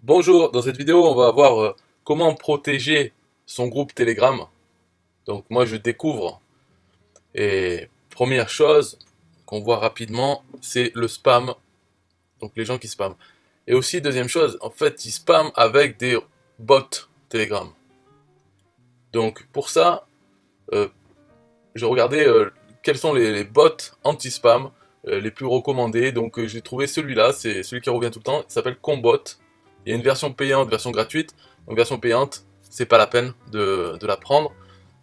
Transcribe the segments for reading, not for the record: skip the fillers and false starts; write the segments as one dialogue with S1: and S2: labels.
S1: Bonjour, dans cette vidéo on va voir comment protéger son groupe Telegram. Donc moi je découvre et première chose qu'on voit rapidement c'est le spam, donc les gens qui spamment. Et aussi deuxième chose, en fait ils spamment avec des bots Telegram. Donc pour ça, euh, j'ai regardé quels sont les bots anti-spam les plus recommandés. Donc j'ai trouvé celui-là, c'est celui qui revient tout le temps, il s'appelle Combot. Il y a une version payante, version gratuite. Donc version payante, c'est pas la peine de la prendre.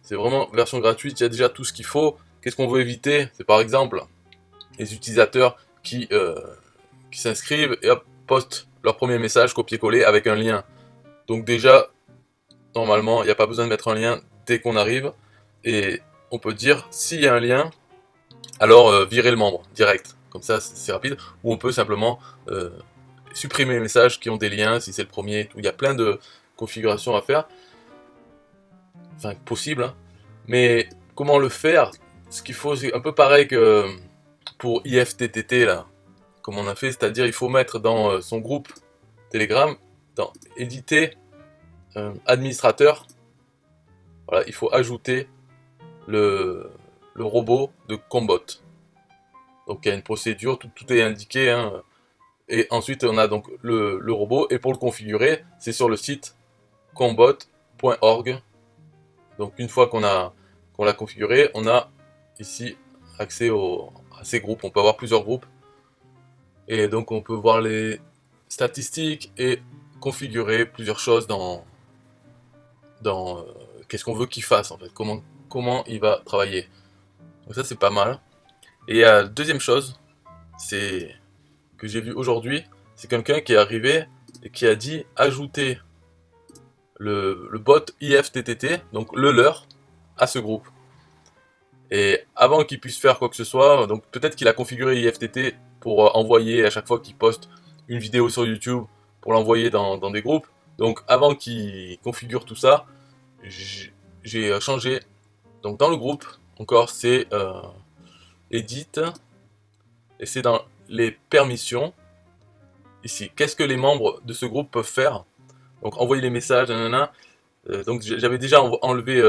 S1: C'est vraiment version gratuite, il y a déjà tout ce qu'il faut. Qu'est-ce qu'on veut éviter? C'est par exemple les utilisateurs qui s'inscrivent et hop, postent leur premier message copier-coller avec un lien. Donc déjà, normalement, il n'y a pas besoin de mettre un lien dès qu'on arrive. Et on peut dire, s'il y a un lien, alors virer le membre direct. Comme ça, c'est rapide. Ou on peut simplement supprimer les messages qui ont des liens, si c'est le premier. Il y a plein de configurations à faire. Enfin, possible. Hein. Mais comment le faire? Ce qu'il faut, c'est un peu pareil que pour IFTTT, là, comme on a fait. C'est-à-dire, il faut mettre dans son groupe Telegram, dans éditer, administrateur. Voilà, il faut ajouter le robot de Combot. Donc il y a une procédure, tout est indiqué. Hein. Et ensuite on a donc le robot. Et pour le configurer, c'est sur le site combot.org. Donc une fois qu'on l'a configuré, on a ici accès à ces groupes. On peut avoir plusieurs groupes. Et donc on peut voir les statistiques et configurer plusieurs choses dans qu'est-ce qu'on veut qu'il fasse en fait, comment il va travailler. Donc ça c'est pas mal. Et la deuxième chose, c'est que j'ai vu aujourd'hui, c'est quelqu'un qui est arrivé et qui a dit ajouter le bot IFTTT, donc le leur, à ce groupe. Et avant qu'il puisse faire quoi que ce soit, donc peut-être qu'il a configuré IFTT pour envoyer à chaque fois qu'il poste une vidéo sur YouTube, pour l'envoyer dans des groupes. Donc avant qu'il configure tout ça, j'ai changé. Donc dans le groupe, encore c'est Edit, et c'est dans les permissions. Ici, qu'est-ce que les membres de ce groupe peuvent faire? Donc envoyer les messages, nanana. Donc j'avais déjà enlevé,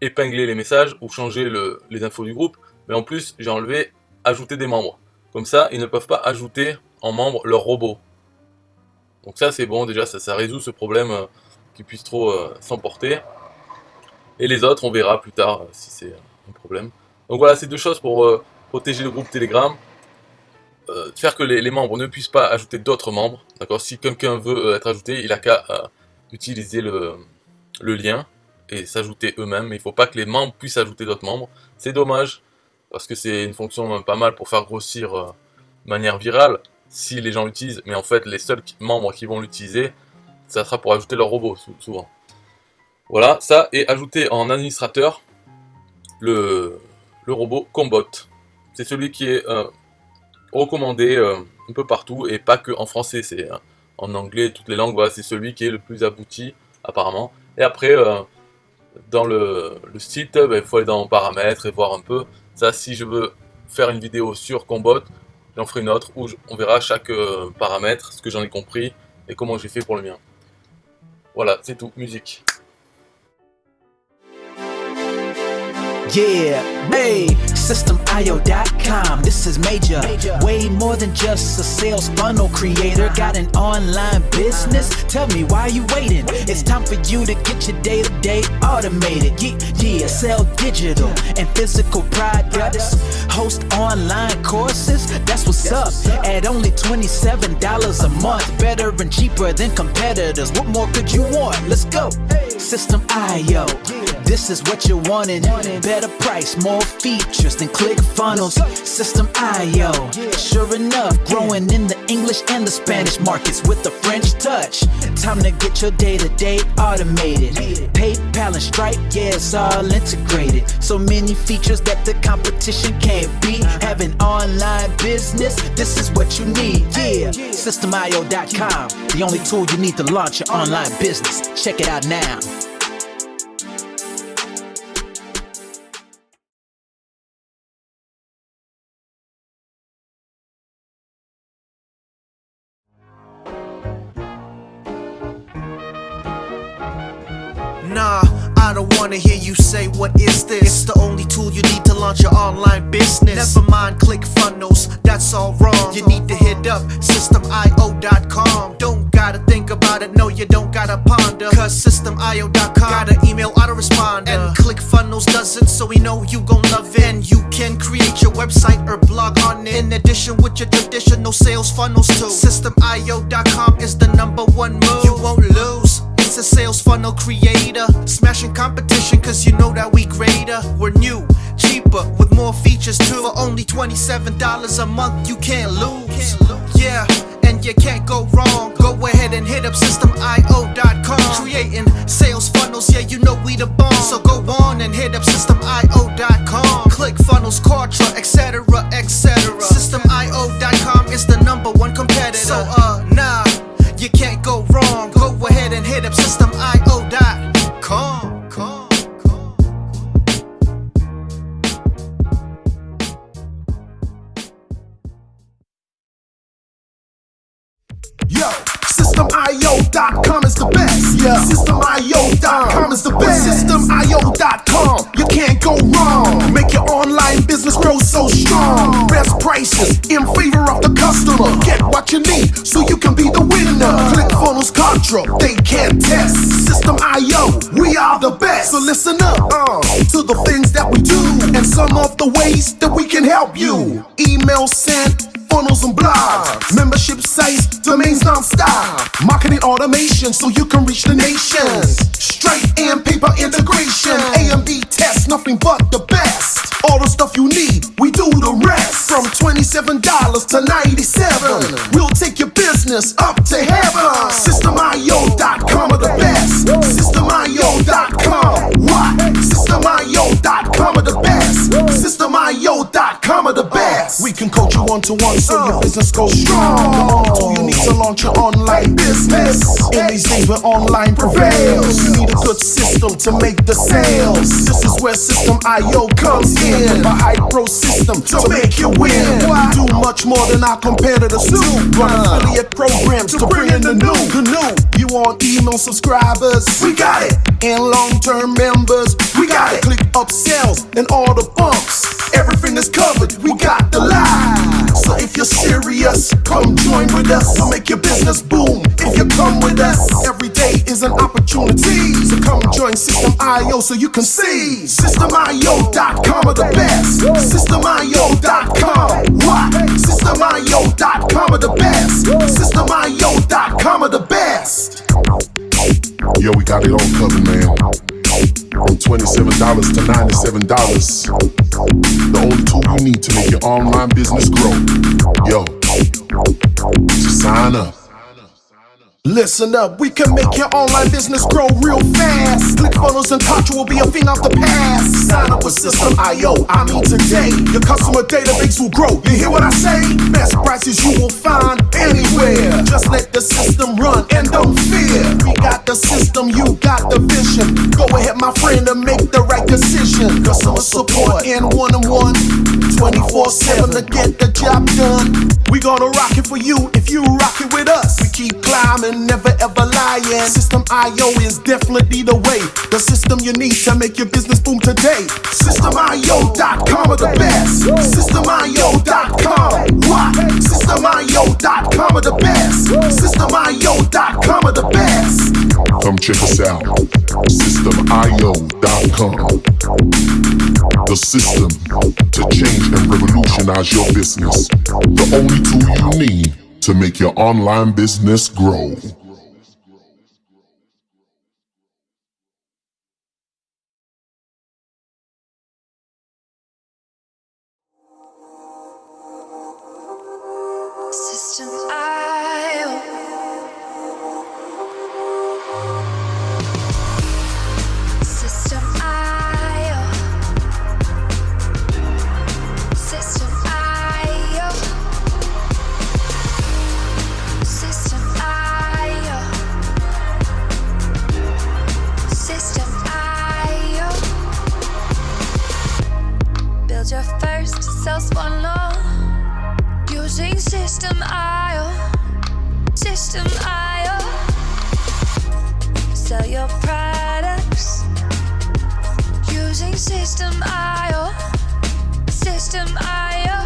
S1: épinglé les messages ou changé les infos du groupe, mais en plus j'ai enlevé ajouter des membres. Comme ça, ils ne peuvent pas ajouter en membre leur robot. Donc ça c'est bon, déjà ça résout ce problème qu'ils puissent trop s'emporter. Et les autres, on verra plus tard si c'est un problème. Donc voilà, c'est deux choses pour protéger le groupe Telegram. Faire que les membres ne puissent pas ajouter d'autres membres. D'accord. Si quelqu'un veut être ajouté, il a qu'à utiliser le lien et s'ajouter eux-mêmes. Mais il ne faut pas que les membres puissent ajouter d'autres membres. C'est dommage parce que c'est une fonction pas mal pour faire grossir de manière virale si les gens l'utilisent. Mais en fait, les seuls membres qui vont l'utiliser, ça sera pour ajouter leur robot souvent. Voilà, ça et ajouter en administrateur le robot Combot. C'est celui qui est recommandé un peu partout et pas que en français, c'est en anglais, toutes les langues, voilà, c'est celui qui est le plus abouti apparemment. Et après, dans le site, il faut aller dans paramètres et voir un peu. Ça, si je veux faire une vidéo sur Combot, j'en ferai une autre où on verra chaque paramètre, ce que j'en ai compris et comment j'ai fait pour le mien. Voilà, c'est tout, musique.
S2: Yeah, hey, systemio.com, this is major. Way more than just a sales funnel creator. Got an online business? Tell me, why are you waiting? It's time for you to get your day-to-day automated. Yeah, sell digital and physical products. Host online courses, that's what's up. At only $27 a month. Better and cheaper than competitors. What more could you want? Let's go. System.io, this is what you're wanting. Better price, more features than ClickFunnels. System.io, sure enough, growing in the English and the Spanish markets with the French touch. Time to get your day-to-day automated. PayPal and Stripe, yeah, it's all integrated. So many features that the competition can't beat. Have an online business, this is what you need. Yeah, Systemio.com, the only tool you need to launch your online business. Check it out now.
S3: nah, I don't wanna hear you say what is this. It's the only tool you need to launch your online business. Never mind ClickFunnels, that's all wrong. You need to hit up systemio.com. Don't gotta think about it, no you don't gotta ponder, cause systemio.com got an email autoresponder, and ClickFunnels does it, so we know you gon' love it. And you can create your website or blog on it, in addition with your traditional sales funnels too. Systemio.com is the #1 move. You won't lose. It's a sales funnel creator, smashing competition cause you know that we greater. We're new, cheaper, with more features too. For only $27 a month, you can't lose. Yeah, and you can't go wrong. Go ahead and hit up systemio.com. Creating sales funnels, yeah, you know we the bomb. So go on and hit up systemio.com. ClickFunnels, Kartra, etc, etc. Systemio.com is the #1 competitor. So nah, you can't go wrong. Go ahead and hit up systemio.com.
S4: Yo, systemio.com is the best. Yeah, systemio.com is the best. Systemio.com, you can't go wrong. Make your online business grow so strong. Best prices in favor of the customer. Get what you need so you can be the winner. ClickFunnels, Kartra, they can't test. System.io, we are the best. So listen up to the things that we do and some of the ways that we can help you. Email sent, funnels and blogs, membership sites, domains non-stop, marketing automation so you can reach the nations, straight and paper integration, A&B tests, nothing but the best. All the stuff you need, we do the rest. From $27 to $97, we'll take your business up to heaven. Systemio.com are the best. Systemio.com, what? Systemio.com are the best. Systemio.com are the best. We can coach you one-to-one so your business goes strong. So you need to launch your online business. In these days where online prevails, you need a good system to make the sales. This is where System.io comes in. A high-pro system to make you win. We do much more than our competitors do. Run affiliate programs to bring in the new. You want email subscribers? We got it. And long-term members? We got it. Click upsells and all the bumps. Everything is covered. We got the line. So if you're serious, come join with us. We'll make your business boom if you come with us. Every day is an opportunity. So come join System.io so you can see. Systemio.com are the best. Systemio.com, what? Systemio.com are the best. Systemio.com are the best.
S5: Yo, we got it all covered, man. From $27 to $97. The only tool you need to make your online business grow. Yo, just sign up.
S4: Listen up, we can make your online business grow real fast. ClickFunnels and Kartra will be a thing of the past. Sign up with System.io, I mean today. Your customer database will grow, you hear what I say? Best prices you will find anywhere. Just let the system run and don't fear. We got the system, you got the vision. Go ahead my friend and make the right decision. Customer support and one-on-one, 24/7 to get the job done. We gonna rock it for you if you rock it with us. We keep climbing, never ever lying. System.io is definitely the way. The system you need to make your business boom today. Systemio.com are the best. Systemio.com, what? Systemio.com are the best. Systemio.com are the best.
S5: Come check us out. Systemio.com. The system to change and revolutionize your business. The only tool you need to make your online business grow.
S6: System.io. System.io. System.io. System.io. System.io. Build your first sales funnel using System.io. System.io. Sell your products using System.io. System.io.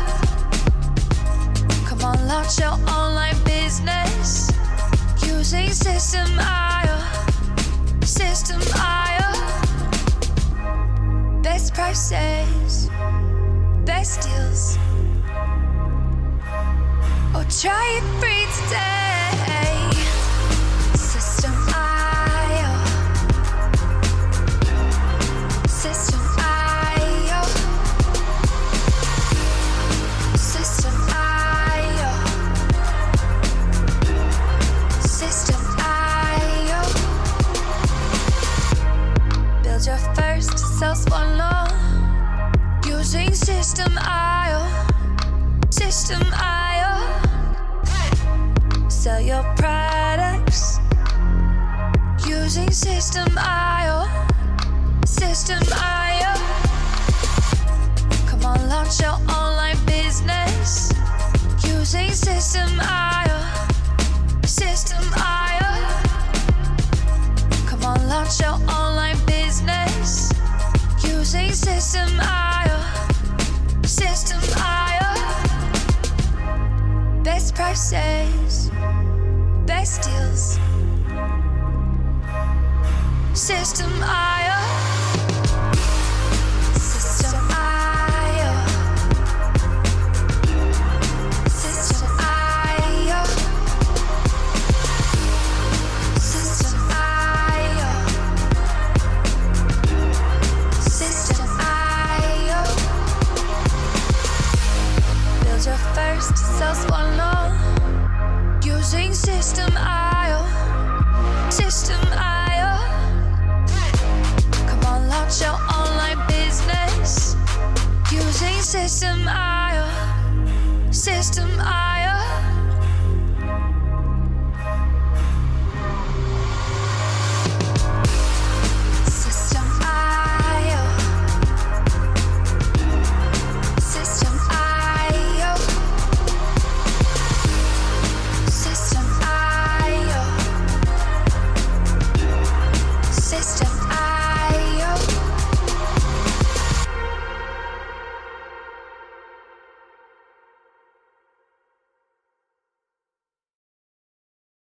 S6: Come on, launch your online business using System.io. System.io. Best prices, best deals. Or try it free today. System.io. System.io. System.io. System.io. Build your first sales funnel using System.io. System.io. Sell your products using System.io. System.io. Come on, launch your online business using System.io. System.io. Come on, launch your online business using System.io. System.io. Best prices, best deals. System.io. System.io. System.io. System.io. System.io. Build your first sales funnel using System.io. System.io. Come on, launch your online business using System.io. System.io.